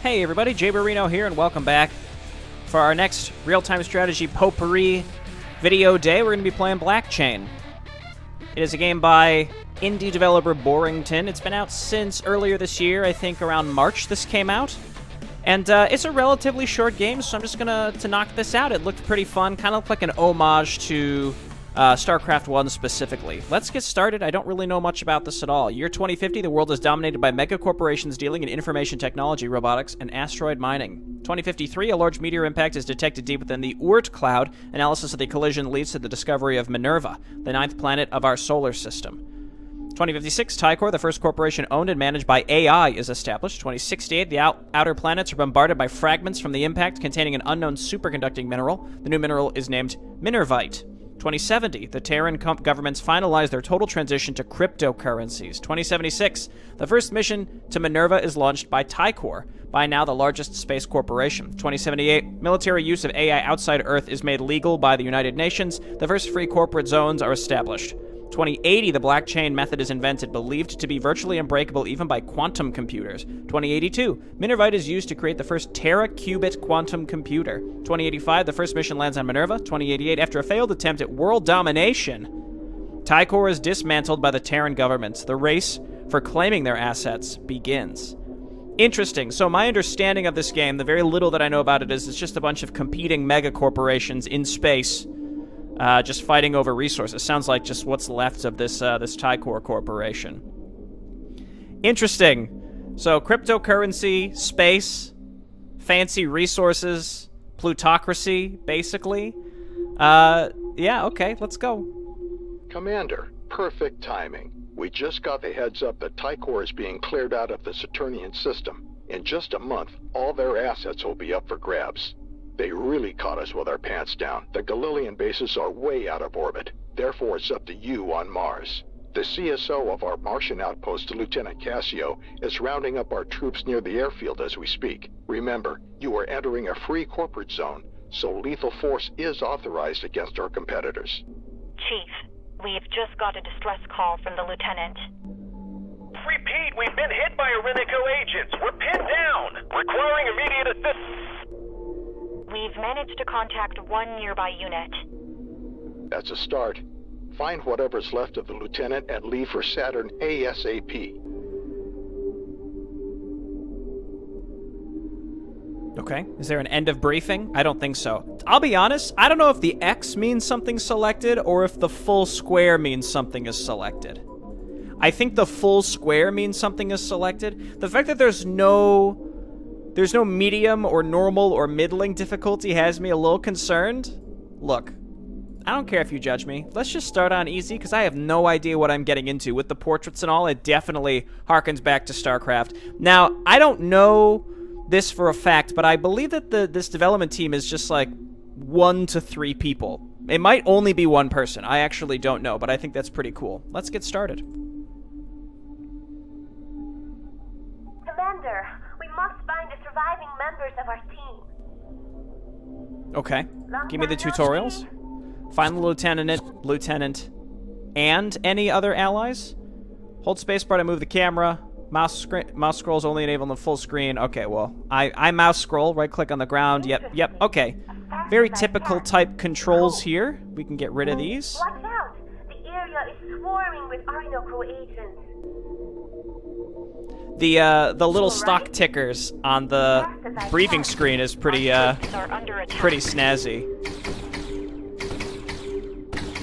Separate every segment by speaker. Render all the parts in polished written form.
Speaker 1: Hey everybody, Jay Barino here, and welcome back. For our next real-time strategy potpourri video day, we're going to be playing BlackChain. It is a game by indie developer Borington. It's been out since earlier this year, I think around March this came out. And it's a relatively short game, so I'm just going to knock this out. It looked pretty fun, kind of looked like an homage to StarCraft 1 specifically. Let's get started. I don't really know much about this at all. Year 2050, the world is dominated by mega corporations dealing in information technology, robotics, and asteroid mining. 2053, a large meteor impact is detected deep within the Oort cloud. Analysis of the collision leads to the discovery of Minerva, the 9th planet of our solar system. 2056, Tycor, the first corporation owned and managed by AI, is established. 2068, the outer planets are bombarded by fragments from the impact containing an unknown superconducting mineral. The new mineral is named Minervite. 2070, the Terran governments finalize their total transition to cryptocurrencies. 2076, the first mission to Minerva is launched by Tycor, by now the largest space corporation. 2078, military use of AI outside Earth is made legal by the United Nations. The first free corporate zones are established. 2080, the BlackChain method is invented, believed to be virtually unbreakable even by quantum computers. 2082, Minervite is used to create the first tera-qubit quantum computer. 2085, the first mission lands on Minerva. 2088, after a failed attempt at world domination, Tycor is dismantled by the Terran governments. The race for claiming their assets begins. Interesting. So my understanding of this game, the very little that I know about it, is it's just a bunch of competing mega corporations in space just fighting over resources. Sounds like just what's left of this Tycor corporation. Interesting. So cryptocurrency, space, fancy resources, plutocracy, basically. Yeah, okay, let's go.
Speaker 2: Commander, perfect timing. We just got the heads up that Tycor is being cleared out of the Saturnian system. In just a month, all their assets will be up for grabs. They really caught us with our pants down. The Galilean bases are way out of orbit. Therefore, it's up to you on Mars. The CSO of our Martian outpost, Lieutenant Cassio, is rounding up our troops near the airfield as we speak. Remember, you are entering a free corporate zone, so lethal force is authorized against our competitors.
Speaker 3: Chief, we've just got a distress call from the lieutenant.
Speaker 4: Repeat, we've been hit by Arenico agents. We're pinned down, requiring immediate assistance.
Speaker 3: We've managed to contact one nearby unit.
Speaker 2: That's a start. Find whatever's left of the lieutenant and leave for Saturn ASAP.
Speaker 1: Okay. Is there an end of briefing? I don't think so. I'll be honest, I don't know if the X means something selected or if the full square means something is selected. I think the full square means something is selected. The fact that there's no medium or normal or middling difficulty has me a little concerned. Look, I don't care if you judge me. Let's just start on easy, because I have no idea what I'm getting into. With the portraits and all, it definitely harkens back to StarCraft. Now, I don't know this for a fact, but I believe that this development team is just like 1 to 3 people. It might only be one person. I actually don't know, but I think that's pretty cool. Let's get started.
Speaker 5: Commander, we must find the surviving members of our team.
Speaker 1: Okay. Give me the tutorials. Find the lieutenant, and any other allies. Hold spacebar to move the camera. Mouse scrolls only enable the full screen. Okay, well, I mouse scroll, right click on the ground. Yep, okay. Very typical type controls here. We can get rid of these.
Speaker 5: Watch out! The area is swarming with Orinoco agents.
Speaker 1: The little stock tickers on the briefing screen is pretty snazzy.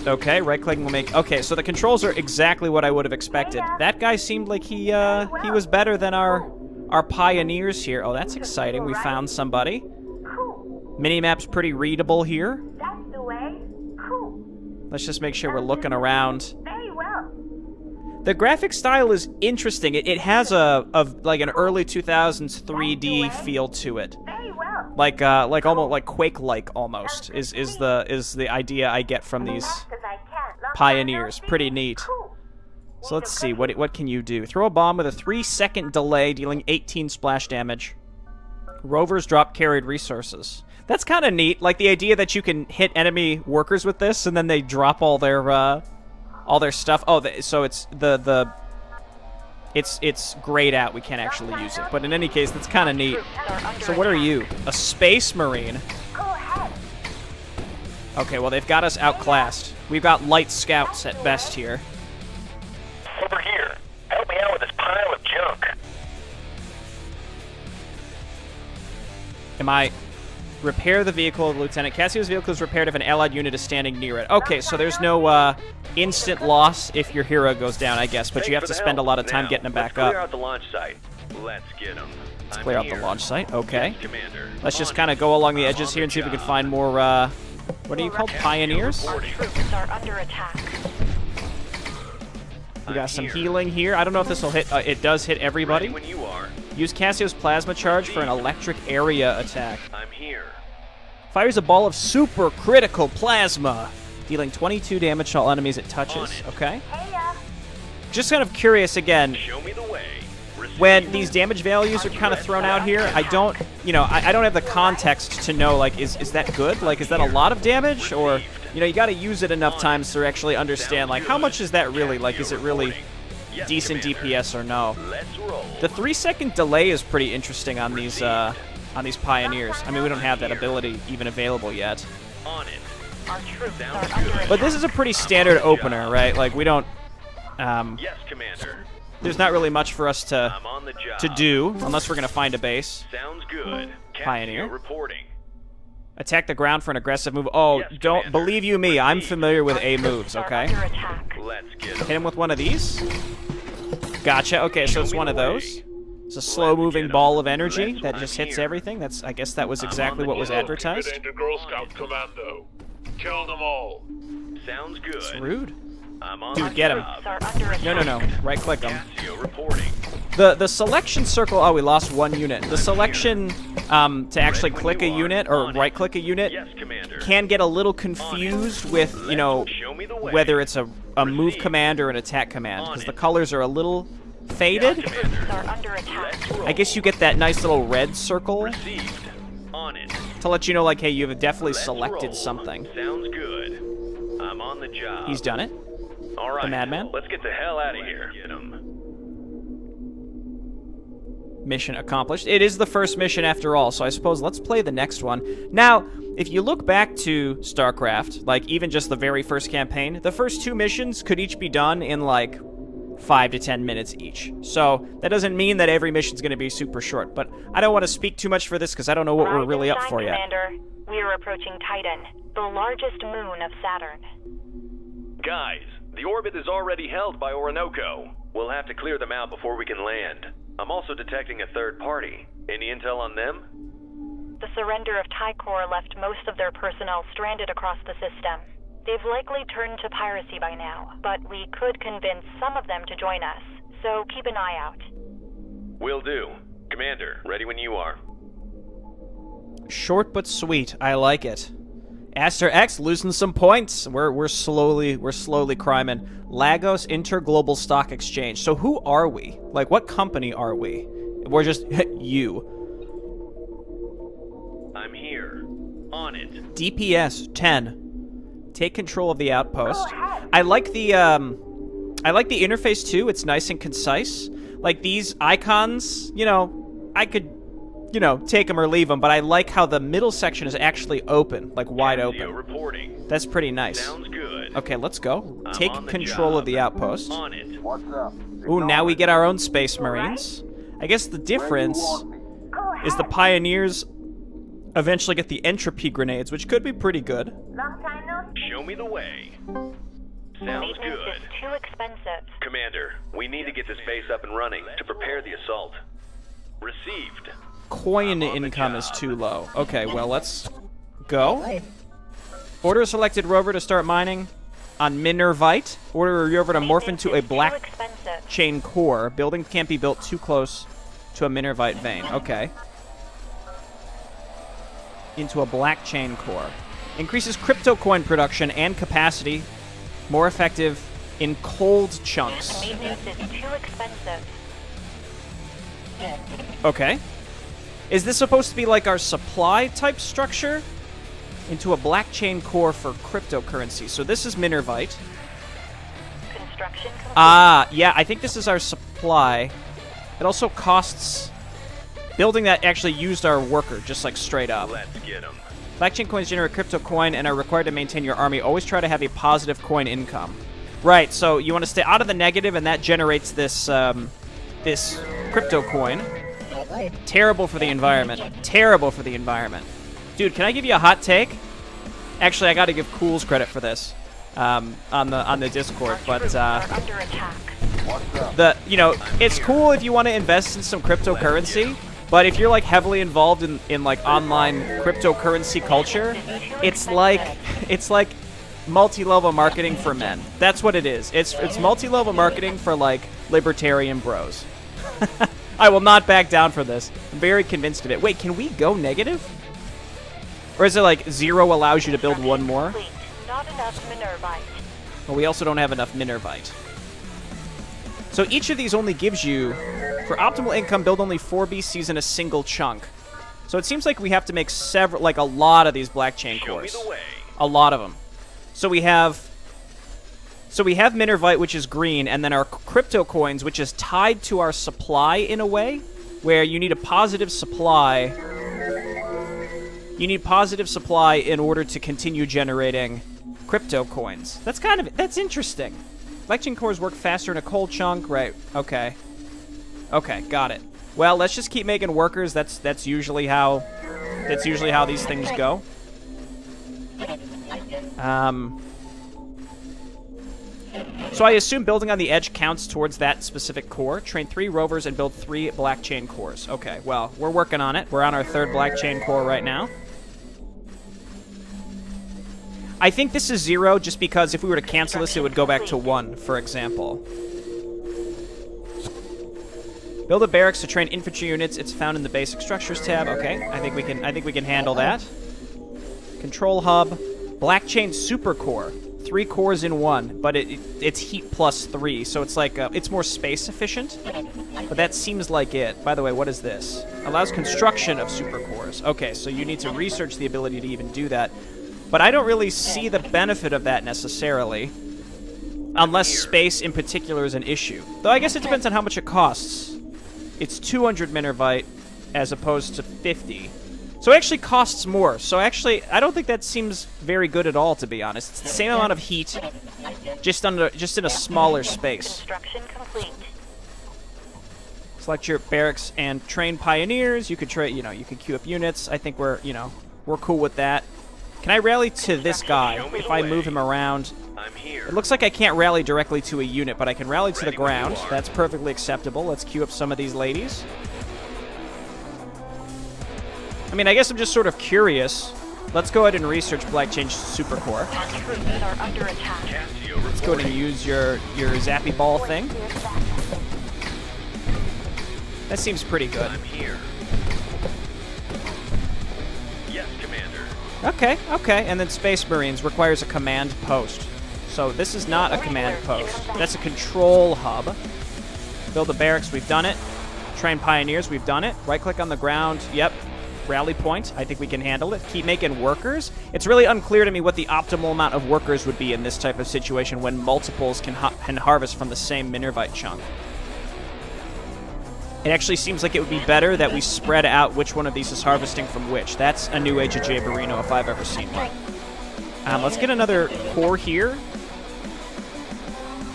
Speaker 1: Okay, right-clicking will make... Okay, so the controls are exactly what I would have expected. That guy seemed like he was better than our pioneers here. Oh, that's exciting. We found somebody. Minimap's pretty readable here.
Speaker 5: That's the way. Cool.
Speaker 1: Let's just make sure we're looking around.
Speaker 5: Very well.
Speaker 1: The graphic style is interesting. It has like an early 2000s 3D feel to it.
Speaker 5: Very well.
Speaker 1: Like almost like Quake-like almost is the idea I get from these pioneers. Pretty neat. So let's see, what can you do? Throw a bomb with a 3-second delay, dealing 18 splash damage. Rovers drop carried resources. That's kind of neat, like the idea that you can hit enemy workers with this, and then they drop all their stuff. Oh, so it's the it's grayed out. We can't actually use it. But in any case, that's kind of neat. So what are you? A space marine?
Speaker 5: Go ahead.
Speaker 1: Okay, well, they've got us outclassed. We've got light scouts at best here.
Speaker 4: Over here. Help me out with this pile of junk.
Speaker 1: Am I... Repair the vehicle of Lieutenant Cassio's vehicle is repaired if an allied unit is standing near it. Okay, so there's no instant loss if your hero goes down, I guess, but you have to spend a lot of time getting him back up.
Speaker 4: Clear out the launch site. Let's get him.
Speaker 1: Let's clear out the launch site. Okay.
Speaker 4: Yes, Commander.
Speaker 1: Let's just kind of go along the edges here and see if we can find more, what are you called? Pioneers?
Speaker 3: Our troops are under attack.
Speaker 1: We got some healing here. I don't know if this will hit. It does hit everybody.
Speaker 4: Ready when you are.
Speaker 1: Use Cassio's plasma charge for an electric area attack.
Speaker 4: I'm here.
Speaker 1: Fires a ball of super critical plasma, dealing 22 damage to all enemies it touches. Okay.
Speaker 5: Hey,
Speaker 1: Just kind of curious again.
Speaker 4: Show me the way.
Speaker 1: When these damage values are kind of thrown out here, I don't, I don't have the context to know, like, is that good? Like, is that a lot of damage? Or, you got to use it enough times to actually understand, like, how much is that really? Like, is it really decent DPS or no?
Speaker 4: Let's roll.
Speaker 1: The 3-second delay is pretty interesting on these pioneers. I mean, we don't have that ability even available yet.
Speaker 4: On it.
Speaker 3: Our troops are under attack.
Speaker 1: But this is a pretty standard opener, right? Like, we don't,
Speaker 4: Yes, Commander.
Speaker 1: there's not really much for us to
Speaker 4: I'm on the job.
Speaker 1: do, unless we're going to find a base.
Speaker 4: Sounds good.
Speaker 1: Pioneer.
Speaker 4: Cassio reporting.
Speaker 1: Attack the ground for an aggressive move. Oh,
Speaker 4: Yes,
Speaker 1: don't
Speaker 4: Commander.
Speaker 1: believe you me. I'm familiar with A
Speaker 3: Our
Speaker 1: moves,
Speaker 3: troops are
Speaker 1: okay?
Speaker 3: under attack.
Speaker 4: Let's get
Speaker 1: Hit
Speaker 4: him.
Speaker 1: him with one of these. Gotcha. Okay, so it's one of those. It's a slow-moving ball of energy that just hits everything. I guess that was exactly what was advertised.
Speaker 6: Get into Girl Scout Commando. Kill them all.
Speaker 4: Sounds good.
Speaker 1: It's rude.
Speaker 4: I'm on
Speaker 1: Dude,
Speaker 4: the
Speaker 1: get him.
Speaker 4: job.
Speaker 3: Are under attack.
Speaker 1: No. Right-click him.
Speaker 4: Cassio reporting.
Speaker 1: The selection circle... Oh, we lost one unit. The selection to actually click a unit or right-click a unit
Speaker 4: Yes, Commander.
Speaker 1: can get a little confused with,
Speaker 4: Show me the way.
Speaker 1: whether it's a move command or an attack command, because the colors are a little faded.
Speaker 3: Troops are under attack.
Speaker 4: Let's roll.
Speaker 1: I guess you get that nice little red circle
Speaker 4: Received. On it.
Speaker 1: to let you know, like, hey, you have definitely
Speaker 4: Let's
Speaker 1: selected
Speaker 4: roll.
Speaker 1: something.
Speaker 4: Sounds good. I'm on the job.
Speaker 1: He's done it.
Speaker 4: All right.
Speaker 1: the madman?
Speaker 4: Let's get the hell out of here. Get him.
Speaker 1: Mission accomplished. It is the first mission after all, so I suppose let's play the next one. Now, if you look back to StarCraft, like even just the very first campaign, the first 2 missions could each be done in like 5 to 10 minutes each. So that doesn't mean that every mission's going to be super short, but I don't want to speak too much for this because I don't know what we're really up for yet.
Speaker 3: Commander, we are approaching Titan, the largest moon of Saturn.
Speaker 4: Guys, the orbit is already held by Orinoco. We'll have to clear them out before we can land. I'm also detecting a third party. Any intel on them?
Speaker 3: The surrender of Tycor left most of their personnel stranded across the system. They've likely turned to piracy by now, but we could convince some of them to join us, so keep an eye out.
Speaker 4: Will do. Commander, ready when you are.
Speaker 1: Short but sweet. I like it. Aster X losing some points. We're slowly climbing. Lagos Interglobal Stock Exchange. So who are we? Like, what company are we? We're just you.
Speaker 4: I'm here. On it.
Speaker 1: DPS 10. Take control of the outpost. I like the interface too. It's nice and concise. Like these icons, I could take them or leave them, but I like how the middle section is actually open, like wide
Speaker 4: Cassio
Speaker 1: open.
Speaker 4: reporting.
Speaker 1: That's pretty nice.
Speaker 4: Sounds good.
Speaker 1: Okay, let's go.
Speaker 4: I'm
Speaker 1: Take
Speaker 4: on the
Speaker 1: control
Speaker 4: job.
Speaker 1: of the outpost.
Speaker 4: On it.
Speaker 1: Ooh, now we get our own Space Marines. I guess the difference is the Pioneers eventually get the entropy grenades, which could be pretty good.
Speaker 5: Long time no see.
Speaker 4: Show me the way. Sounds
Speaker 3: Maintenance
Speaker 4: good.
Speaker 3: is too expensive.
Speaker 4: Commander, we need to get this base up and running to prepare the assault. Received.
Speaker 1: Coin income is too low. Okay, well, let's go. Order a selected rover to start mining on Minervite. Order a rover to morph into a
Speaker 3: Too
Speaker 1: black
Speaker 3: expensive.
Speaker 1: chain core. Building can't be built too close to a Minervite vein. Okay. Into a black chain core. Increases crypto coin production and capacity. More effective in cold chunks.
Speaker 3: Maintenance is too expensive.
Speaker 1: Okay. Is this supposed to be like our supply type structure? Into a black chain core for cryptocurrency. So this is Minervite.
Speaker 3: Construction complete.
Speaker 1: Ah, yeah, I think this is our supply. It also costs... Building that actually used our worker, just like straight up.
Speaker 4: Let's get them.
Speaker 1: BlackChain coins generate crypto coin and are required to maintain your army. Always try to have a positive coin income. Right, so you want to stay out of the negative, and that generates this, this crypto coin. Terrible for the environment. Terrible for the environment. Dude, can I give you a hot take? Actually, I got to give Cools credit for this on the Discord, but
Speaker 3: Under attack.
Speaker 1: it's cool if you want to invest in some cryptocurrency, but if you're like heavily involved in like online cryptocurrency culture, it's like multi-level marketing for men. That's what it is. It's multi-level marketing for like libertarian bros. I will not back down for this. I'm very convinced of it. Wait, can we go negative? Or is it like 0 allows you to build one more?
Speaker 3: Complete. Not enough minervite.
Speaker 1: Well, we also don't have enough minervite. So each of these only gives you, for optimal income, build only 4 BCs in a single chunk. So it seems like we have to make several, like a lot of these BlackChain cores.
Speaker 4: Show me the way.
Speaker 1: A lot of them. So we have minervite, which is green, and then our crypto coins, which is tied to our supply in a way, where you need a positive supply. You need positive supply in order to continue generating crypto coins. That's interesting. BlackChain cores work faster in a cold chunk, right? Okay. Okay, got it. Well, let's just keep making workers. That's usually how these things go. So I assume building on the edge counts towards that specific core. Train 3 rovers and build 3 BlackChain cores. Okay, well, we're working on it. We're on our 3rd BlackChain core right now. I think this is 0 just because if we were to cancel this, it would go back to 1, for example. Build a barracks to train infantry units. It's found in the basic structures tab. Okay, I think we can handle that. Control hub, BlackChain super core. 3 cores in 1, but it's heat plus 3, so it's like it's more space efficient. But that seems like it. By the way, what is this? Allows construction of super cores. Okay, so you need to research the ability to even do that. But I don't really see the benefit of that necessarily, unless space in particular is an issue. Though I guess it depends on how much it costs. It's 200 minervite as opposed to 50. So it actually costs more. So actually, I don't think that seems very good at all, to be honest. It's the same amount of heat, just in a smaller space.
Speaker 3: Construction complete.
Speaker 1: Select your barracks and train pioneers. You could you could queue up units. I think we're cool with that. Can I rally to this guy if I move him around?
Speaker 4: I'm here.
Speaker 1: It looks like I can't rally directly to a unit, but I can rally to the ground. That's perfectly acceptable. Let's queue up some of these ladies. I mean, I guess I'm just sort of curious. Let's go ahead and research BlackChain Supercore.
Speaker 3: Our troops are under attack.
Speaker 1: Let's go ahead and use your zappy ball thing. That seems pretty good.
Speaker 4: I'm here. Yes, Commander.
Speaker 1: Okay. And then Space Marines requires a command post. So this is not a command post. That's a control hub. Build a barracks, we've done it. Train pioneers, we've done it. Right-click on the ground, yep. Rally point, I think we can handle it. Keep making workers. It's really unclear to me what the optimal amount of workers would be in this type of situation when multiples can harvest from the same minervite chunk. It actually seems like it would be better that we spread out which one of these is harvesting from which. That's a new Age of J. Barino if I've ever seen one. Let's get another core here.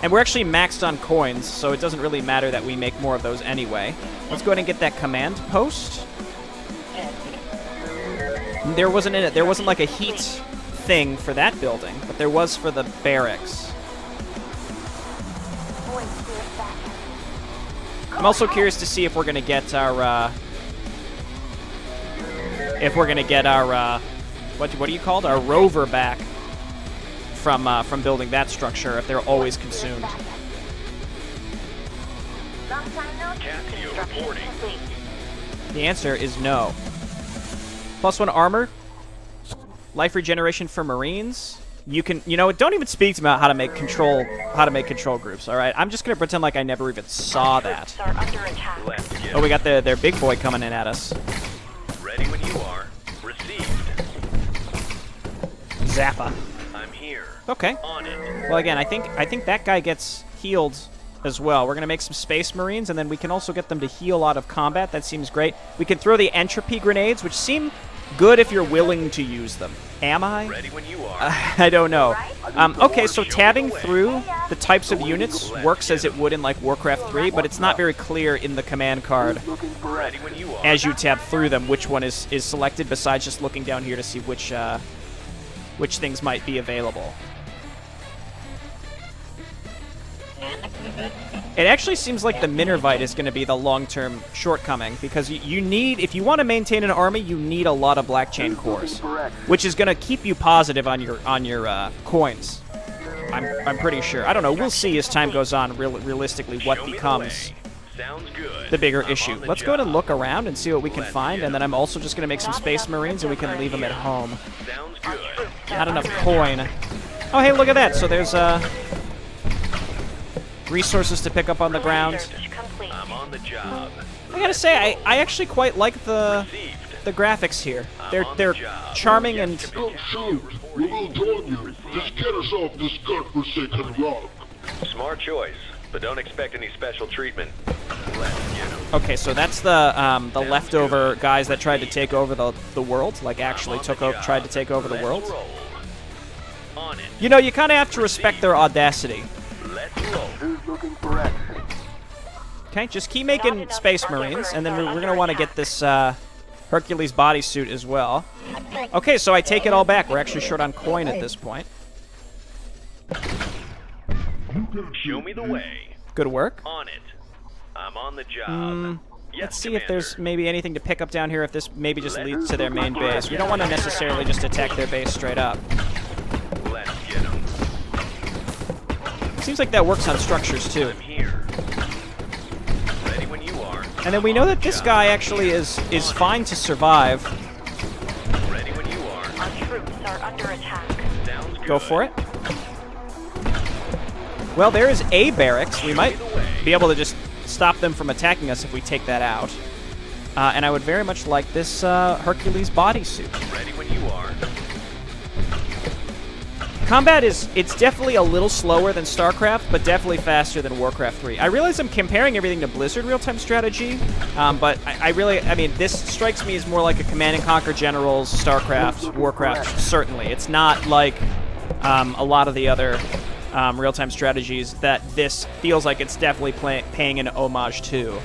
Speaker 1: And we're actually maxed on coins, so it doesn't really matter that we make more of those anyway. Let's go ahead and get that command post. There wasn't like a heat thing for that building, but there was for the barracks. I'm also curious to see if we're gonna get our what are you called? Our rover back from building that structure if they're always consumed. The answer is no. +1 armor, life regeneration for Marines. Don't even speak to me about how to make control groups. All right, I'm just gonna pretend like I never even saw that. Oh, we got their big boy coming in at us.
Speaker 4: Ready when you are. Received.
Speaker 1: Zappa.
Speaker 4: I'm here.
Speaker 1: Okay.
Speaker 4: On it.
Speaker 1: Well, again, I think that guy gets healed as well. We're going to make some Space Marines, and then we can also get them to heal out of combat. That seems great. We can throw the entropy grenades, which seem good if you're willing to use them. Am I?
Speaker 4: Ready when you are.
Speaker 1: I don't know. Okay, so tabbing through the types of units works as it would in, like, Warcraft 3, but it's not very clear in the command card
Speaker 4: Ready when you are.
Speaker 1: as you tab through them which one is selected, besides just looking down here to see which things might be available. It actually seems like the Minervite is going to be the long-term shortcoming, because you need, if you want to maintain an army, you need a lot of BlackChain cores, which is going to keep you positive on your coins. I'm pretty sure. I don't know. We'll see as time goes on. Realistically, what becomes
Speaker 4: Sounds good.
Speaker 1: the bigger
Speaker 4: I'm
Speaker 1: issue.
Speaker 4: on the
Speaker 1: Let's go ahead and
Speaker 4: job.
Speaker 1: look around and see what we can
Speaker 4: Let's
Speaker 1: find,
Speaker 4: get
Speaker 1: and then
Speaker 4: 'em.
Speaker 1: I'm also just going to make some Space Marines, and we can leave them at home.
Speaker 4: Sounds good.
Speaker 1: Not enough coin. Oh, hey, look at that. So there's resources to pick up on the ground.
Speaker 3: Research complete.
Speaker 4: I'm on the job.
Speaker 1: I gotta say, I actually quite like the
Speaker 4: Received.
Speaker 1: graphics here. They're
Speaker 4: on the
Speaker 1: they're
Speaker 4: job.
Speaker 1: charming
Speaker 4: Yes,
Speaker 1: and
Speaker 6: Don't shoot. We will join you. Just get us off this godforsaken rock.
Speaker 4: Smart choice, but don't expect any special treatment. Let's get 'em.
Speaker 1: okay. So that's the leftover guys that tried to take over the world. Like actually
Speaker 4: I'm on the job.
Speaker 1: tried to take over the
Speaker 4: Let's
Speaker 1: world.
Speaker 4: roll. On it.
Speaker 1: You know, you kind of have to respect their audacity.
Speaker 4: Let's roll.
Speaker 1: Okay, just keep making Space Marines, and then we're gonna want to get this Hercules bodysuit as well. Okay, so I take it all back. We're actually short on coin at this point.
Speaker 4: Show me the way.
Speaker 1: Good work.
Speaker 4: On it. I'm on the job. Yes,
Speaker 1: Let's see if there's
Speaker 4: Commander.
Speaker 1: maybe anything to pick up down here, if this maybe just leads to their main base. We don't want to necessarily just attack their base straight up.
Speaker 4: Let's get 'em.
Speaker 1: Seems like that works on structures too.
Speaker 4: I'm here. Ready when you are.
Speaker 1: And then we know that this guy actually is fine to survive.
Speaker 4: Ready when you are.
Speaker 3: Our troops are under attack.
Speaker 4: Sounds good.
Speaker 1: Go for it. Well, there is a barracks. We might be able to just stop them from attacking us if we take that out. And I would very much like this Hercules bodysuit.
Speaker 4: Ready when you are.
Speaker 1: Combat it's definitely a little slower than StarCraft, but definitely faster than Warcraft 3. I realize I'm comparing everything to Blizzard real-time strategy, but I mean, this strikes me as more like a Command and Conquer Generals, StarCraft, Warcraft, certainly. It's not like a lot of the other real-time strategies that this feels like it's definitely paying an homage to.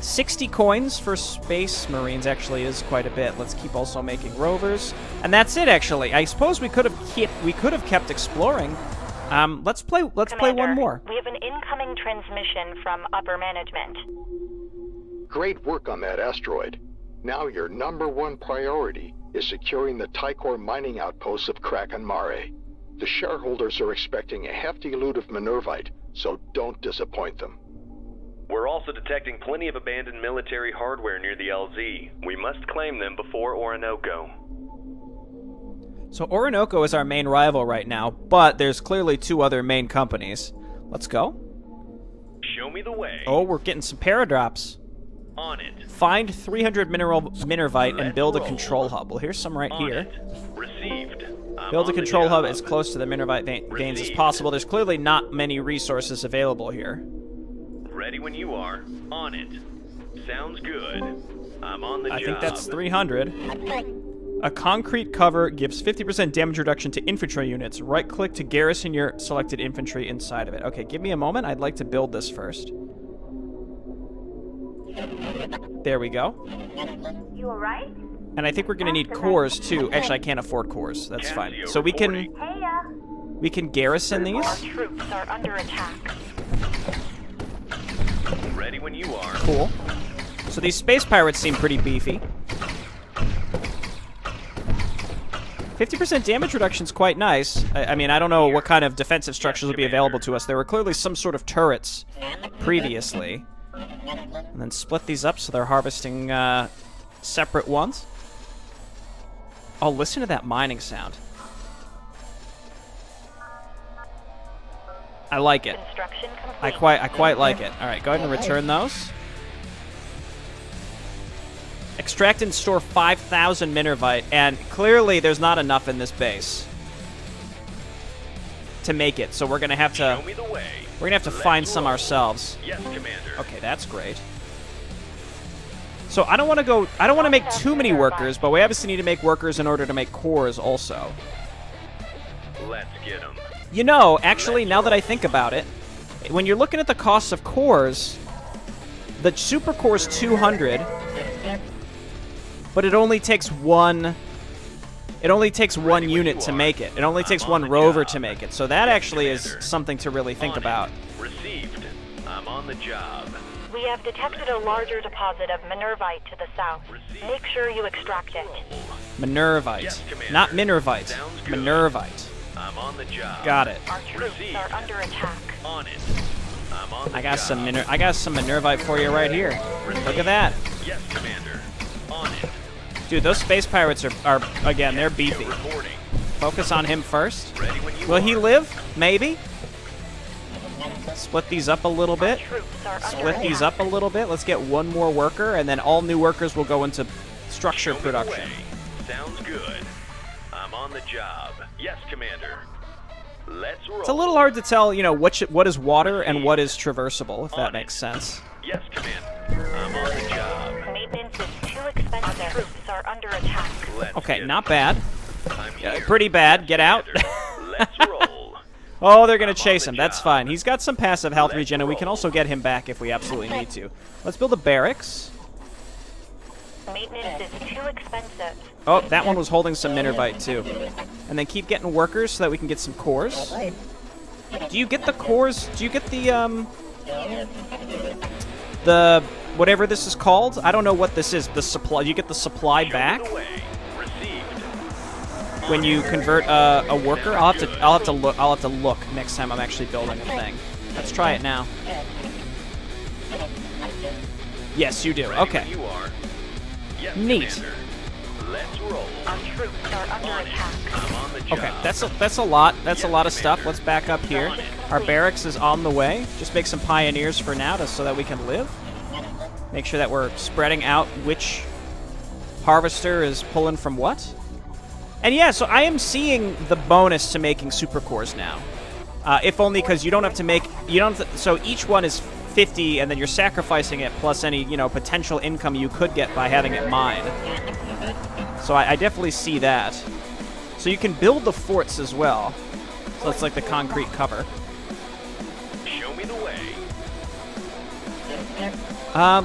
Speaker 1: 60 coins for Space Marines actually is quite a bit. Let's keep also making rovers, and that's it. Actually, I suppose we could have kept exploring. Let's play one
Speaker 3: Commander,
Speaker 1: more.
Speaker 3: We have an incoming transmission from upper management.
Speaker 2: Great work on that asteroid. Now your #1 priority is securing the Tycor mining outposts of Kraken Mare. The shareholders are expecting a hefty loot of Minervite, so don't disappoint them.
Speaker 4: We're also detecting plenty of abandoned military hardware near the LZ. We must claim them before Orinoco.
Speaker 1: So Orinoco is our main rival right now, but there's clearly two other main companies. Let's go.
Speaker 4: Show me the way.
Speaker 1: Oh, we're getting some paradrops.
Speaker 4: On it.
Speaker 1: Find 300 Minervite and build a
Speaker 4: Let's
Speaker 1: control
Speaker 4: roll.
Speaker 1: hub. Well, here's some right
Speaker 4: On
Speaker 1: here.
Speaker 4: it. Received. I'm
Speaker 1: Build a
Speaker 4: on the
Speaker 1: control hub
Speaker 4: job.
Speaker 1: as close to the Minervite veins as
Speaker 4: Received.
Speaker 1: possible. There's clearly not many resources available here.
Speaker 4: Ready when you are. On it. Sounds good. I'm on the job.
Speaker 1: I think that's 300. A concrete cover gives 50% damage reduction to infantry units. Right-click to garrison your selected infantry inside of it. Okay, give me a moment. I'd like to build this first. There we go.
Speaker 5: You alright?
Speaker 1: And I think we're going to need cores, too. Actually, I can't afford cores. That's fine.
Speaker 4: Casio
Speaker 1: So we can
Speaker 5: Heya.
Speaker 1: garrison these.
Speaker 3: Our troops are under attack.
Speaker 4: Ready when you are.
Speaker 1: Cool. So these space pirates seem pretty beefy. 50% damage reduction is quite nice. I mean, I don't know what kind of defensive structures will be available to us. There were clearly some sort of turrets previously. And then split these up so they're harvesting separate ones. Oh, listen to that mining sound. I like it.
Speaker 3: Construction complete.
Speaker 1: I quite like it. All right, go ahead and return those. Extract and store 5,000 Minervite, and clearly there's not enough in this base to make it, so we're going to have
Speaker 4: Show
Speaker 1: to
Speaker 4: me the way.
Speaker 1: We're gonna have to find some ourselves.
Speaker 4: Yes, Commander.
Speaker 1: Okay, that's great. So I don't want to make too many workers, but we obviously need to make workers in order to make cores also.
Speaker 4: Let's get them.
Speaker 1: You know, actually, now that I think about it, when you're looking at the costs of cores, the super core's 200, but it only takes one. It only takes one unit to make it. It only takes one rover to make it. So that actually is something to really think about.
Speaker 4: Received. I'm on the job.
Speaker 3: We have detected a larger deposit of minervite to the south. Make sure you extract it.
Speaker 1: Minervite.
Speaker 4: Yes, Commander.
Speaker 1: Not minervite.
Speaker 4: Sounds good.
Speaker 1: Minervite.
Speaker 4: I'm on the job.
Speaker 1: Got it.
Speaker 3: Our troops
Speaker 4: Received.
Speaker 3: are under attack.
Speaker 4: On it. I'm on the
Speaker 1: I got
Speaker 4: job.
Speaker 1: some minervite for you right here. Look at that.
Speaker 4: Yes, Commander. On it.
Speaker 1: Dude, those space pirates are again, they're beefy.
Speaker 4: Reporting.
Speaker 1: Focus on him first.
Speaker 4: Ready when you
Speaker 1: Will
Speaker 4: are.
Speaker 1: he live? Maybe. Split these up a little bit.
Speaker 3: Troops are under
Speaker 1: Split
Speaker 3: attack.
Speaker 1: these up a little bit. Let's get one more worker, and then all new workers will go into structure
Speaker 4: Show me the
Speaker 1: production.
Speaker 4: way. Sounds good. I'm on the job. Yes, Commander. Let's roll.
Speaker 1: It's a little hard to tell, you know, what is water and what is traversable, if that makes sense.
Speaker 4: Yes, Commander. I'm on the job.
Speaker 3: Maintenance is too expensive. Our troops are under attack.
Speaker 4: Let's
Speaker 1: Okay,
Speaker 4: get
Speaker 1: not bad.
Speaker 4: I'm here.
Speaker 1: Pretty bad. Get out.
Speaker 4: Commander. Let's roll.
Speaker 1: Oh, they're gonna
Speaker 4: I'm on
Speaker 1: chase
Speaker 4: the
Speaker 1: him. That's
Speaker 4: job.
Speaker 1: fine. He's got some passive health
Speaker 4: Let's
Speaker 1: regen, and we can
Speaker 4: roll.
Speaker 1: also get him back if we absolutely need to. Let's build a barracks.
Speaker 3: Maintenance is too expensive.
Speaker 1: Oh, that one was holding some minervite too. And then keep getting workers so that we can get some cores. Do you get the cores? Do you get the whatever this is called? I don't know what this is. The supply. You get the supply back
Speaker 4: Show me the way. Received.
Speaker 1: when you convert a worker. I'll have to look next time I'm actually building a thing. Let's try it now. Yes, you do.
Speaker 4: Ready
Speaker 1: Okay.
Speaker 4: when you are. Yes,
Speaker 1: Neat.
Speaker 4: Commander. Let's roll.
Speaker 3: Our troops are under attack.
Speaker 4: I'm on the job.
Speaker 1: Okay, that's a lot. That's a lot of stuff. Let's back up here. Our barracks is on the way. Just make some pioneers for now, so that we can live. Make sure that we're spreading out which harvester is pulling from what. And yeah, so I am seeing the bonus to making super cores now. If only because you don't have to make so each one is 50, and then you're sacrificing it plus any potential income you could get by having it mined. So I definitely see that. So you can build the forts as well. So it's like the concrete cover.
Speaker 4: Show me the way.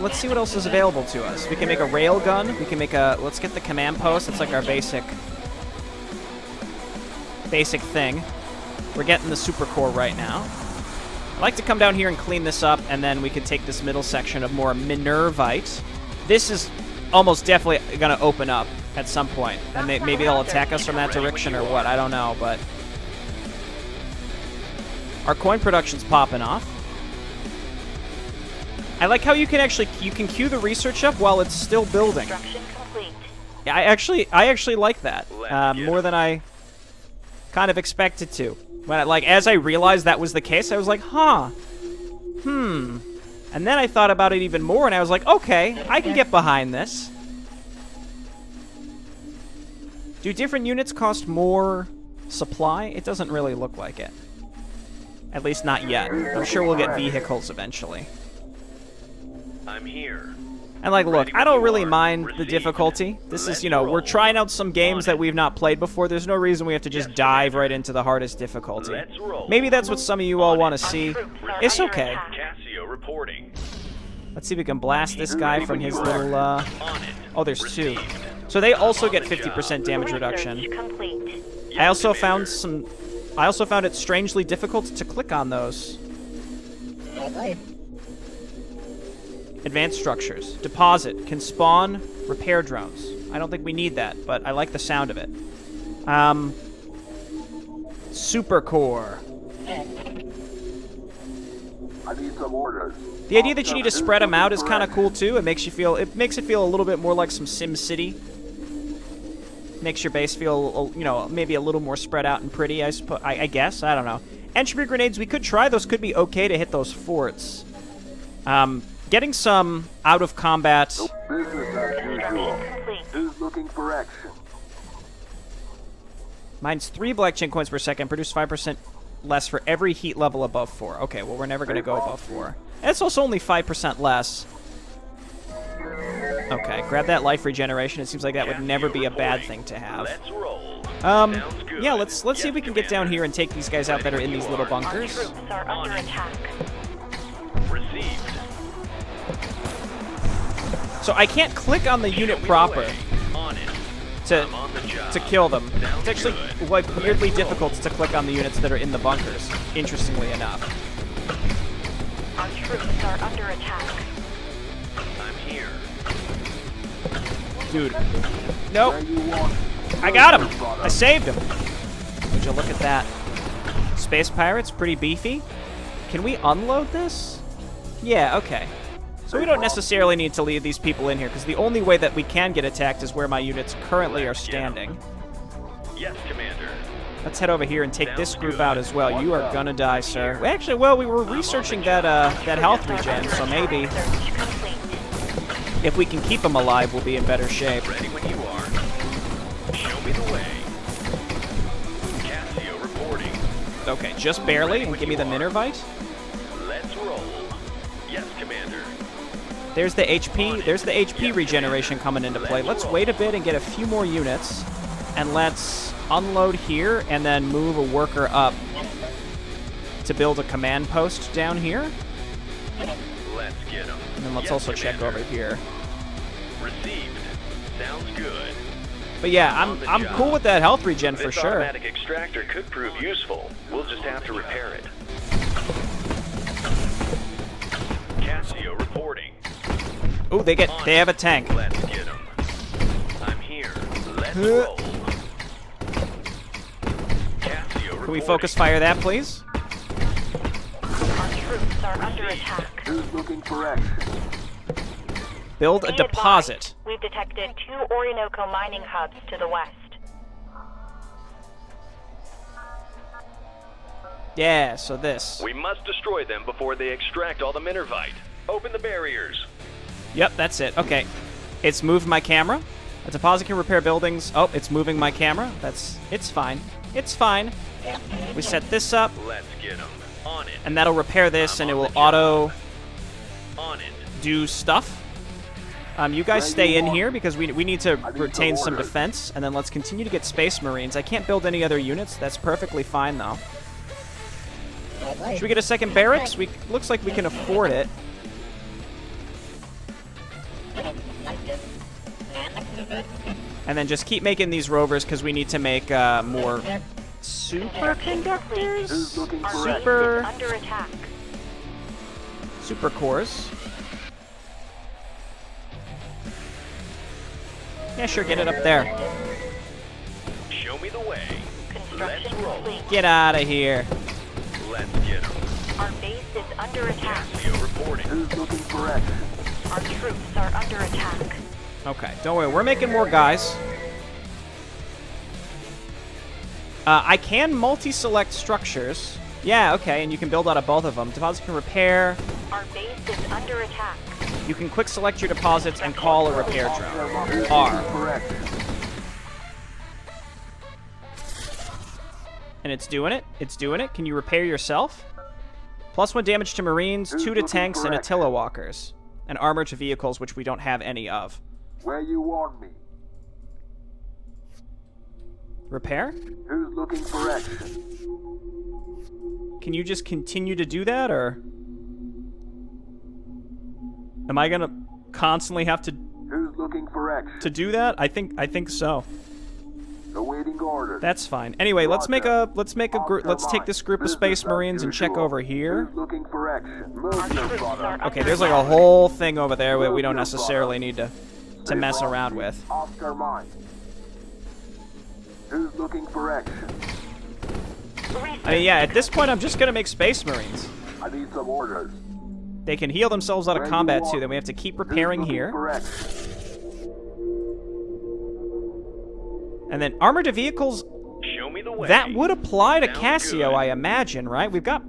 Speaker 1: Let's see what else is available to us. We can make a rail gun. We can make a. Let's get the command post. It's like our basic thing. We're getting the super core right now. I'd like to come down here and clean this up, and then we could take this middle section of more minervite. This is almost definitely going to open up at some point, and maybe they'll attack us from that direction or what. I don't know, but our coin production's popping off. I like how you can queue the research up while it's still building.
Speaker 3: Construction complete.
Speaker 1: Yeah, I actually like that more than I kind of expected to. But as I realized that was the case, I was like, huh, and then I thought about it even more, and I was like, okay, I can get behind this. Do different units cost more supply? It doesn't really look like it. At least not yet. I'm sure we'll get vehicles eventually.
Speaker 4: I'm here.
Speaker 1: And look, I don't really mind the difficulty. This is, we're trying out some games that we've not played before. There's no reason we have to just dive right into the hardest difficulty.
Speaker 4: Let's roll.
Speaker 1: Maybe that's what some of you all want to see. It's okay.
Speaker 4: Cassio reporting.
Speaker 1: Let's see if we can blast this guy from his little,
Speaker 4: On it.
Speaker 1: Oh, there's two. So they also get 50% damage reduction.
Speaker 3: Research complete.
Speaker 1: I also found it strangely difficult to click on those. Advanced structures. Deposit. Can spawn repair drones. I don't think we need that, but I like the sound of it. Super core.
Speaker 6: I need some orders.
Speaker 1: The idea that you need to spread them out is kind of cool too. It makes it feel a little bit more like some Sim City. Makes your base feel, maybe a little more spread out and pretty. I guess. I don't know. Entropy grenades. We could try those. Could be okay to hit those forts. Getting some out of combat.
Speaker 6: Business as usual.
Speaker 3: Complete.
Speaker 6: Who's looking for action?
Speaker 1: Mine's 3 BlackChain coins per second. Produce 5% less for every heat level above 4. Okay, well, we're never going to go above 4. And it's also only 5% less. Okay, grab that life regeneration. It seems like that would never be a bad thing to have. Yeah, let's see if we can get down here and take these guys out that are in these little bunkers.
Speaker 3: Our troops are under attack.
Speaker 4: Received.
Speaker 1: So I can't click on the unit proper
Speaker 4: On it.
Speaker 1: to kill them. It's actually like weirdly difficult to click on the units that are in the bunkers, interestingly enough.
Speaker 3: Our troops are under attack.
Speaker 4: I'm here.
Speaker 1: Dude. Nope. I got him. I saved him. Would you look at that? Space Pirates, pretty beefy. Can we unload this? Yeah, okay. So we don't necessarily need to leave these people in here, because the only way that we can get attacked is where my units currently are standing.
Speaker 4: Yes, Commander.
Speaker 1: Let's head over here and take this group out as well. You are gonna die, sir. Actually, well, we were researching that health regen, so maybe
Speaker 3: Search complete.
Speaker 1: if we can keep them alive, we'll be in better shape.
Speaker 4: Ready when you are. Show me the way. Cassio reporting.
Speaker 1: Okay, just barely, and give me the Minervite.
Speaker 4: Let's roll. Yes, Commander.
Speaker 1: There's the HP regeneration coming into play. Let's wait a bit and get a few more units, and let's unload here and then move a worker up to build a command post down here.
Speaker 4: Let's get him.
Speaker 1: And then let's also check over here.
Speaker 4: Received. Sounds good.
Speaker 1: But yeah, I'm cool with that health regen for
Speaker 4: This
Speaker 1: sure.
Speaker 4: automatic extractor could prove useful. We'll just have to repair it. Cassio reporting.
Speaker 1: Ooh, they have a tank.
Speaker 4: Let's get him. I'm here. Let's roll. Cassio reporting.
Speaker 1: Can we focus fire that, please?
Speaker 3: Our troops are under attack.
Speaker 6: Who's looking for action?
Speaker 1: Build a
Speaker 3: Be advised,
Speaker 1: deposit.
Speaker 3: We've detected 2 Orinoco mining hubs to the west.
Speaker 1: Yeah, so this.
Speaker 4: We must destroy them before they extract all the Minervite. Open the barriers.
Speaker 1: Yep, that's it. Okay. It's moved my camera. A deposit can repair buildings. Oh, it's moving my camera. It's fine. It's fine. We set this up,
Speaker 4: Let's get them. On it.
Speaker 1: and that'll repair this, and it will auto
Speaker 4: On it.
Speaker 1: do stuff. You guys stay in here because we need to retain some defense, and then let's continue to get Space Marines. I can't build any other units. That's perfectly fine, though. Should we get a second barracks? Looks like we can afford it. And then just keep making these rovers because we need to make more superconductors?
Speaker 6: Who's looking for
Speaker 1: Super...
Speaker 3: Under attack.
Speaker 1: Super cores. Yeah, sure, get it up there.
Speaker 4: Show me the way.
Speaker 3: Construction
Speaker 4: Let's roll.
Speaker 3: complete.
Speaker 1: Get out of here.
Speaker 4: Let's get them.
Speaker 3: Our base is under attack.
Speaker 4: Cassio reporting.
Speaker 6: Who's looking for action?
Speaker 3: Our troops are under attack.
Speaker 1: Okay, don't worry, we're making more guys. I can multi-select structures. Yeah, okay, and you can build out of both of them. Deposit can repair.
Speaker 3: Our base is under attack.
Speaker 1: You can quick select your deposits and call a repair drone.
Speaker 6: Who's
Speaker 1: R.
Speaker 6: looking for action?
Speaker 1: And it's doing it. It's doing it. Can you repair yourself? +1 damage to Marines, 2 to tanks, and Attila walkers. And armor to vehicles, which we don't have any of.
Speaker 6: Where you want me?
Speaker 1: Repair?
Speaker 6: Who's looking for action?
Speaker 1: Can you just continue to do that, or... Am I gonna constantly have to
Speaker 6: Who's looking for action?
Speaker 1: do that? I think so.
Speaker 6: Awaiting orders.
Speaker 1: That's fine. Anyway, let's take this group of Space Marines and check over here.
Speaker 6: Who's looking for action? Move
Speaker 3: Our
Speaker 6: your
Speaker 3: troops are
Speaker 6: product.
Speaker 1: Okay,
Speaker 3: under
Speaker 1: there's like a
Speaker 3: attack.
Speaker 1: whole thing over there that we don't necessarily need to mess around with.
Speaker 6: Oscar mine. Who's looking for action?
Speaker 1: I mean, yeah, at this point, I'm just gonna make Space Marines.
Speaker 6: I need some orders.
Speaker 1: They can heal themselves out of
Speaker 6: Where
Speaker 1: combat
Speaker 6: you
Speaker 1: too.
Speaker 6: want
Speaker 1: Then we have to keep repairing
Speaker 6: Who's looking
Speaker 1: here.
Speaker 6: for action?
Speaker 1: And then armor to vehicles.
Speaker 4: Show me the way.
Speaker 1: That would apply to
Speaker 4: Sounds
Speaker 1: Cassio,
Speaker 4: good.
Speaker 1: I imagine, right? We've got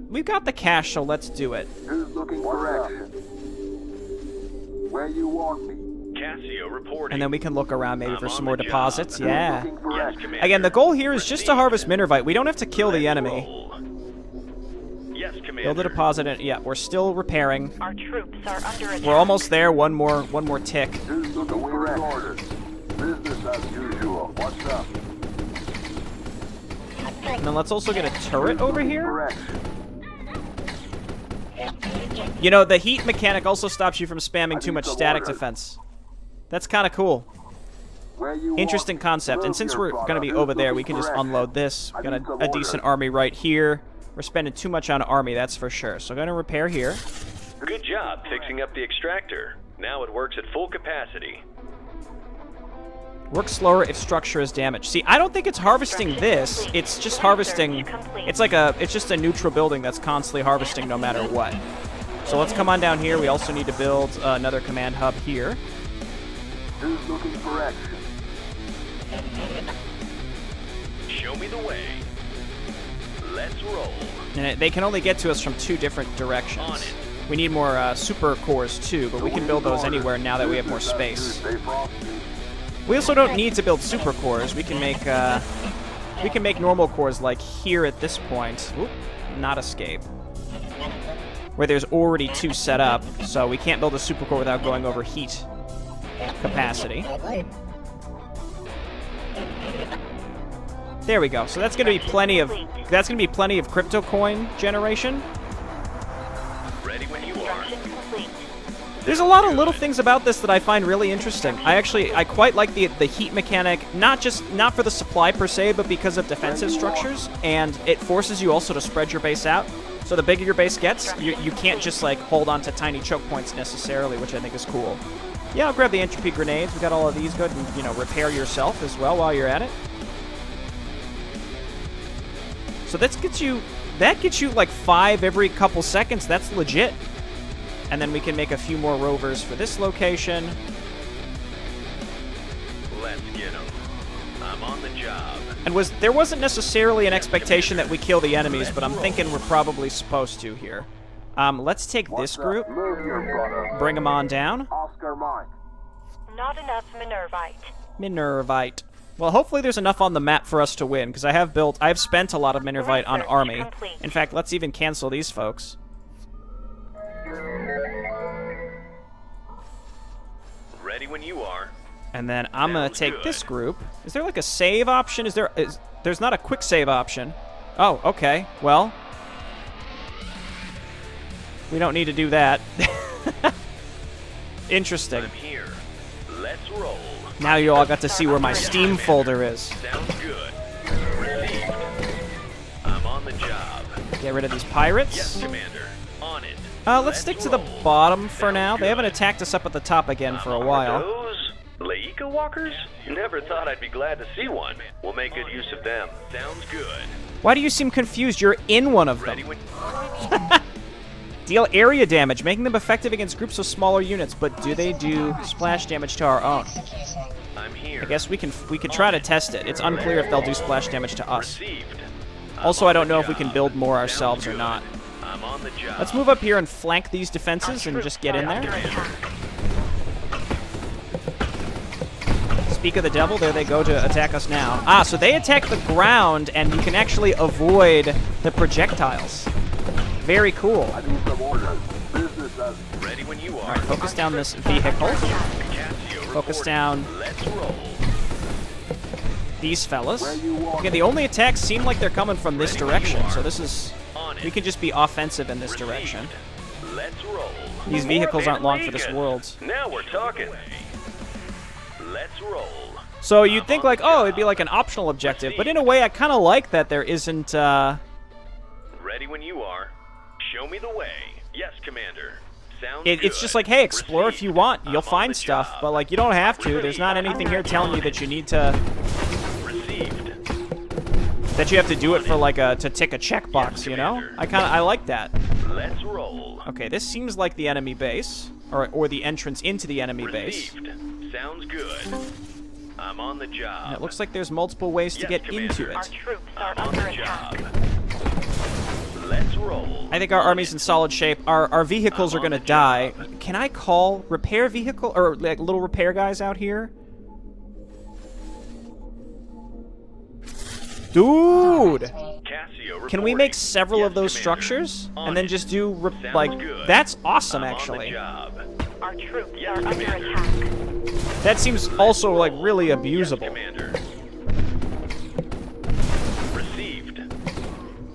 Speaker 1: the cash, so let's do it.
Speaker 6: Who's looking for action? Where you want me?
Speaker 4: Cassio reporting.
Speaker 1: And then we can look around maybe
Speaker 4: I'm
Speaker 1: for
Speaker 4: on
Speaker 1: some more
Speaker 4: the job.
Speaker 1: deposits. Yeah.
Speaker 6: Looking for
Speaker 4: Yes,
Speaker 6: action.
Speaker 4: Commander.
Speaker 1: Again, the goal here is just to harvest Minervite. We don't have to kill the enemy.
Speaker 4: Roll.
Speaker 1: Build a deposit, and yeah, we're still repairing.
Speaker 3: Our troops are under attack.
Speaker 1: We're almost there. One more tick.
Speaker 6: Business as usual. What's up?
Speaker 1: And then let's also get a turret over here. You know, the heat mechanic also stops you from spamming too much static defense. That's kind of cool. Interesting concept. And since we're going to be over there, we can just unload this. We've got a decent army right here. We're spending too much on army, that's for sure. So I'm going to repair here.
Speaker 4: Good job fixing up the extractor. Now it works at full capacity.
Speaker 1: Works slower if structure is damaged. See, I don't think it's harvesting this. It's just harvesting. It's just a neutral building that's constantly harvesting no matter what. So let's come on down here. We also need to build another command hub here.
Speaker 6: Who's looking for action?
Speaker 4: Show me the way. Let's roll.
Speaker 1: And they can only get to us from 2 different directions.
Speaker 4: On it.
Speaker 1: We need more super cores too, but we can build those anywhere now that we have more space. We also don't need to build super cores. We can make normal cores like here at this point. Oop, not escape. Where there's already 2 set up, so we can't build a super core without going over heat capacity. There we go. So that's going to be plenty of crypto coin generation.
Speaker 4: Ready when you are.
Speaker 1: There's a lot of little things about this that I find really interesting. I quite like the heat mechanic, not for the supply per se, but because of defensive structures, and it forces you also to spread your base out. So the bigger your base gets, you can't just like hold on to tiny choke points necessarily, which I think is cool. Yeah, I'll grab the entropy grenades. We got all of these. Go ahead and repair yourself as well while you're at it. So that gets you like 5 every couple seconds. That's legit. And then we can make a few more rovers for this location.
Speaker 4: Let's get them. I'm on the job.
Speaker 1: And there wasn't necessarily an expectation that we kill the enemies, but I'm thinking we're probably supposed to here. Let's take this group, bring them on down.
Speaker 6: Oscar Mike.
Speaker 3: Not enough Minervite.
Speaker 1: Minervite. Well, hopefully there's enough on the map for us to win, because I've spent a lot of Minervite on army. In fact, let's even cancel these folks.
Speaker 4: Ready when you are.
Speaker 1: And then I'm gonna take this group. Is there like a save option? There's not a quick save option. Oh, okay. Well, we don't need to do that. Interesting.
Speaker 4: I'm here. Let's roll.
Speaker 1: Now you all got to see where my Steam folder is.
Speaker 4: Sounds good. Received. I'm on the job.
Speaker 1: Get rid of these pirates.
Speaker 4: Yes, Commander. On it.
Speaker 1: Let's stick to the bottom for now. They haven't attacked us up at the top again for a while.
Speaker 4: Those Laika walkers? Never thought I'd be glad to see one. We'll make good use of them. Sounds good.
Speaker 1: Why do you seem confused? You're in one of them.
Speaker 4: Ready when...
Speaker 1: Deal area damage, making them effective against groups of smaller units, but do they do splash damage to our own?
Speaker 4: I'm here.
Speaker 1: I guess we could try to test it. It's unclear if they'll do splash damage to us.
Speaker 4: Received.
Speaker 1: Also, I don't know if we can build more ourselves or not.
Speaker 4: I'm on the job.
Speaker 1: Let's move up here and flank these defenses and just get in there. Speak of the devil, there they go to attack us now. Ah, so they attack the ground, and you can actually avoid the projectiles. Very cool.
Speaker 4: Ready when you are.
Speaker 1: All right, focus down this vehicle. Focus down these fellas. Okay, the only attacks seem like they're coming from this direction, so we can just be offensive in this direction.
Speaker 4: Let's roll.
Speaker 1: These vehicles aren't long for this world.
Speaker 4: Now we're talking. Let's roll.
Speaker 1: So you'd think like, oh, it'd be like an optional objective, but in a way I kind of like that there isn't,
Speaker 4: Ready when you are. Show me the way. Yes, Commander. Sounds
Speaker 1: it's just like, hey, explore if you want. You'll find stuff, but like you don't have to. There's not anything here telling you that you need to...
Speaker 4: Received.
Speaker 1: That you have to do it for like to tick a checkbox, you know? I like that.
Speaker 4: Let's roll.
Speaker 1: Okay, this seems like the enemy base, or the entrance into the enemy base.
Speaker 4: Received. Sounds good. I'm on the job.
Speaker 1: And it looks like there's multiple ways to get into
Speaker 3: Our
Speaker 1: it.
Speaker 3: troops are
Speaker 4: I'm on
Speaker 3: under
Speaker 4: the
Speaker 3: attack.
Speaker 4: job. Let's roll.
Speaker 1: I think our army's in solid shape. Our vehicles are gonna die. Can I call repair vehicle or like little repair guys out here? Dude! can we make several of those structures and then just do like that's awesome actually.
Speaker 3: Our troops are under attack.
Speaker 1: That seems also like really abusable.
Speaker 4: Received.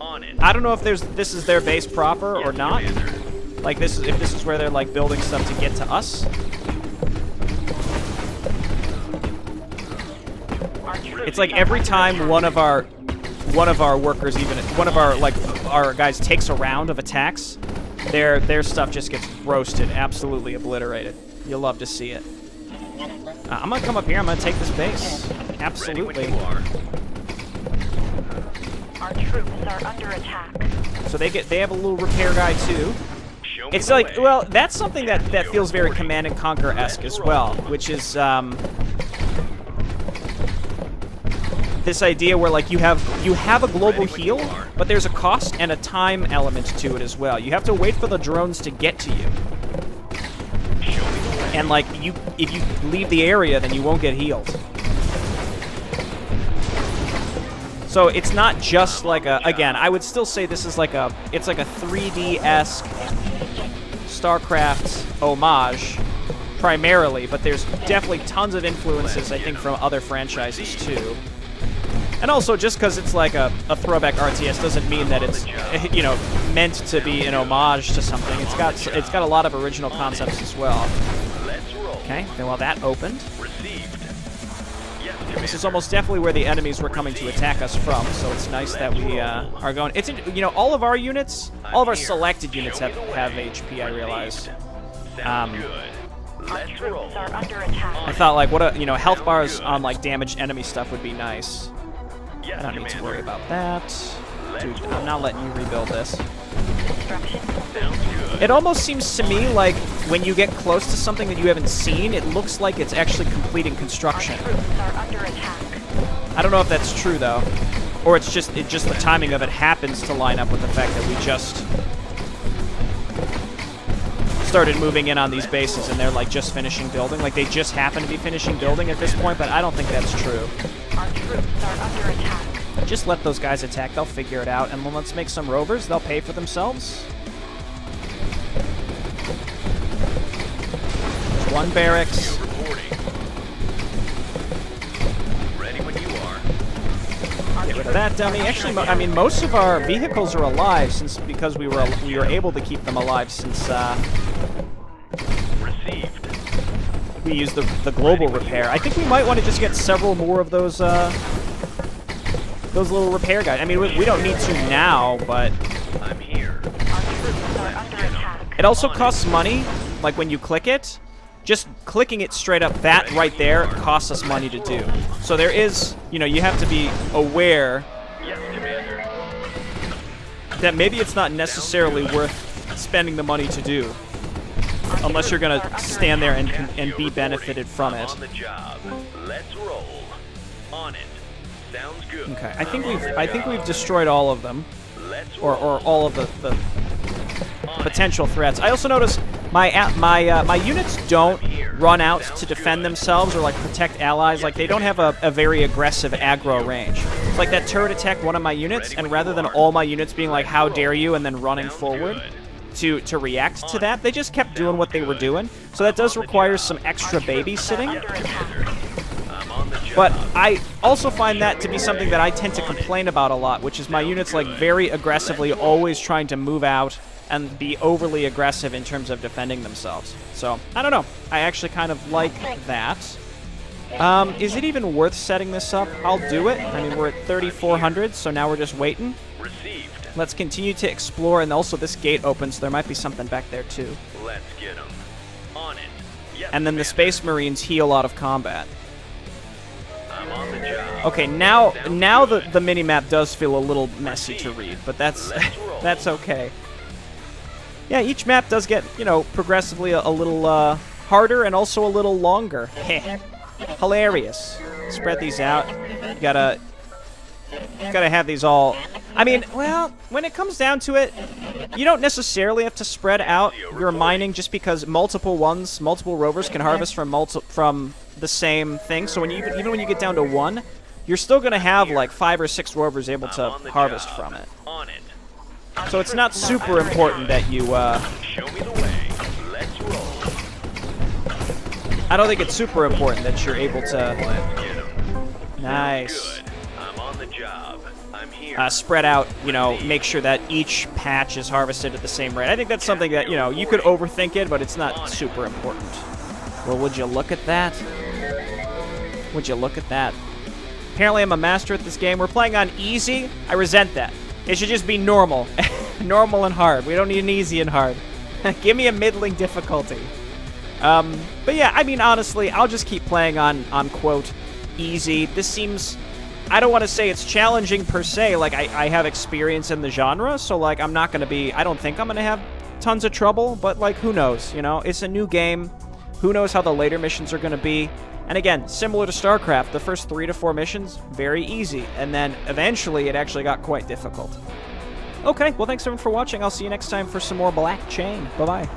Speaker 4: On it.
Speaker 1: I don't know if this is their base proper or not. Like if this is where they're like building stuff to get to us. It's like every time one of our workers, even one of our guys takes a round of attacks, their stuff just gets roasted, absolutely obliterated. You'll love to see it. I'm gonna come up here. I'm gonna take this base. Absolutely.
Speaker 3: Our troops are under attack.
Speaker 1: So they have a little repair guy too. It's like, well, that's something that feels very Command and Conquer-esque as well, which is this idea where like you have a global heal, but there's a cost and a time element to it as well. You have to wait for the drones to get to you. And like if you leave the area, then you won't get healed. So it's not just like again, I would still say this is like it's like a 3D-esque StarCraft homage primarily, but there's definitely tons of influences I think from other franchises too. And also, just because it's like a throwback RTS doesn't mean that it's, you know, meant to be an homage to something. It's got a lot of original concepts as well. Okay, well that opened. This is almost definitely where the enemies were coming to attack us from, so it's nice that we are going. It's, you know, all of our units, all of our selected units have HP. I realize.
Speaker 3: Our troops are under attack.
Speaker 1: I thought like what a health bars on like damaged enemy stuff would be nice. I don't need to worry about that. Dude, I'm not letting you rebuild this. It almost seems to me like when you get close to something that you haven't seen, it looks like it's actually completing construction.
Speaker 3: Our troops are under attack.
Speaker 1: I don't know if that's true though, or it's just the timing of it happens to line up with the fact that we just started moving in on these bases and they're like just finishing building. Like they just happen to be finishing building at this point, but I don't think that's true.
Speaker 3: Our troops are under attack.
Speaker 1: Just let those guys attack. They'll figure it out. And then let's make some rovers. They'll pay for themselves. There's one barracks. Get rid of that dummy. Actually, I mean, most of our vehicles are alive because we were able to keep them alive since we used the global repair. I think we might want to just get several more of those little repair guys. I mean, we don't need to now, but
Speaker 4: I'm here.
Speaker 3: Our troops are under attack.
Speaker 1: it also costs money. Like when you click it, just clicking it straight up, that right there costs us money to do. So there is, you have to be aware that maybe it's not necessarily worth spending the money to do, unless you're gonna stand there and be benefited from it.
Speaker 4: On the job. Let's roll. On it. Sounds good.
Speaker 1: Okay, I think we've destroyed all of them, or all of the potential threats. I also notice my units don't run out to defend themselves or like protect allies. Like they don't have a very aggressive aggro range. It's like that turret attacked one of my units, and rather than all my units being like "How dare you!" and then running forward to react to that, they just kept doing what they were doing. So that does require some extra babysitting. But I also find that to be something that I tend to complain about a lot, which is my units like very aggressively always trying to move out and be overly aggressive in terms of defending themselves. So, I don't know. I actually kind of like that. Is it even worth setting this up? I'll do it. I mean, we're at 3,400, so now we're just waiting. Let's continue to explore, and also this gate opens, so there might be something back there too.
Speaker 4: Let's get 'em. On it. Yes,
Speaker 1: and then the Space Marines heal out of combat.
Speaker 4: I'm on the job.
Speaker 1: Okay, now the mini-map does feel a little messy to read, but that's that's okay. Yeah, each map does get, progressively a little harder and also a little longer. Hilarious. Spread these out. You gotta have these all. I mean, well, when it comes down to it, you don't necessarily have to spread out your mining just because multiple rovers can harvest from the same thing. So even when you get down to one, you're still gonna have like 5 or 6 rovers able to harvest from it. So it's not super important that you,
Speaker 4: Show me the way. Let's roll.
Speaker 1: I don't think it's super important that you're able to...
Speaker 4: Let's get 'em.
Speaker 1: Nice.
Speaker 4: Good. I'm on the job. I'm here.
Speaker 1: Spread out, you know, make sure that each patch is harvested at the same rate. I think that's something that, you know, you could overthink it, but it's not super important. Well, would you look at that? Would you look at that? Apparently I'm a master at this game. We're playing on easy. I resent that. It should just be normal. Normal and hard. We don't need an easy and hard. Give me a middling difficulty. But yeah, I mean, honestly, I'll just keep playing on quote, easy. This seems... I don't want to say it's challenging per se. Like, I have experience in the genre, so, like, I'm not going to be... I don't think I'm going to have tons of trouble, but, like, who knows, you know? It's a new game. Who knows how the later missions are going to be? And again, similar to StarCraft, the first 3 to 4 missions, very easy. And then, eventually, it actually got quite difficult. Okay, well, thanks everyone for watching. I'll see you next time for some more BlackChain. Bye-bye.